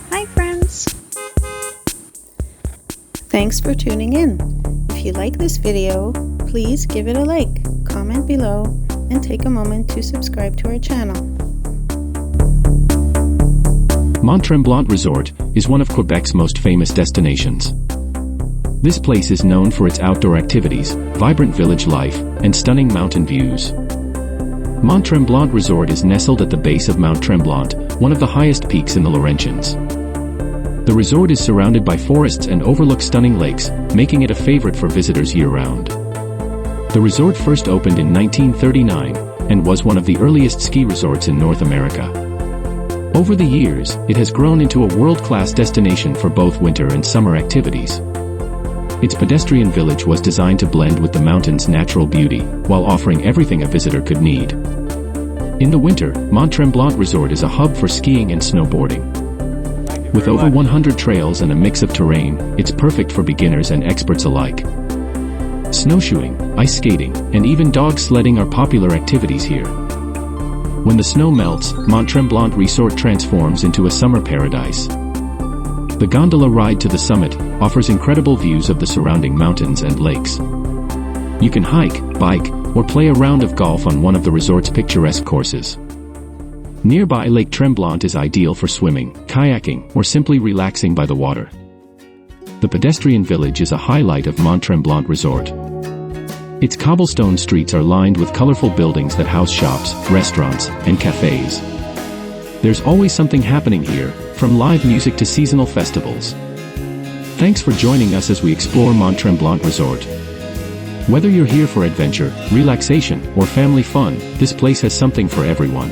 Hi friends! Thanks for tuning in. If you like this video, please give it a like, comment below, and take a moment to subscribe to our channel. Mont Tremblant Resort is one of Quebec's most famous destinations. This place is known for its outdoor activities, vibrant village life, and stunning mountain views. Mont Tremblant Resort is nestled at the base of Mont Tremblant, one of the highest peaks in the Laurentians. The resort is surrounded by forests and overlooks stunning lakes, making it a favorite for visitors year-round. The resort first opened in 1939 and was one of the earliest ski resorts in North America. Over the years, it has grown into a world-class destination for both winter and summer activities. Its pedestrian village was designed to blend with the mountain's natural beauty, while offering everything a visitor could need. In the winter, Mont Tremblant Resort is a hub for skiing and snowboarding. With over 100 trails and a mix of terrain, it's perfect for beginners and experts alike. Snowshoeing, ice skating, and even dog sledding are popular activities here. When the snow melts, Mont Tremblant Resort transforms into a summer paradise. The gondola ride to the summit offers incredible views of the surrounding mountains and lakes. You can hike, bike, or play a round of golf on one of the resort's picturesque courses. Nearby Lake Tremblant is ideal for swimming, kayaking, or simply relaxing by the water. The pedestrian village is a highlight of Mont Tremblant Resort. Its cobblestone streets are lined with colorful buildings that house shops, restaurants, and cafes. There's always something happening here, from live music to seasonal festivals. Thanks for joining us as we explore Mont Tremblant Resort. Whether you're here for adventure, relaxation, or family fun, this place has something for everyone.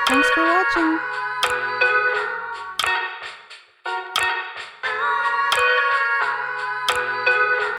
Thanks for watching.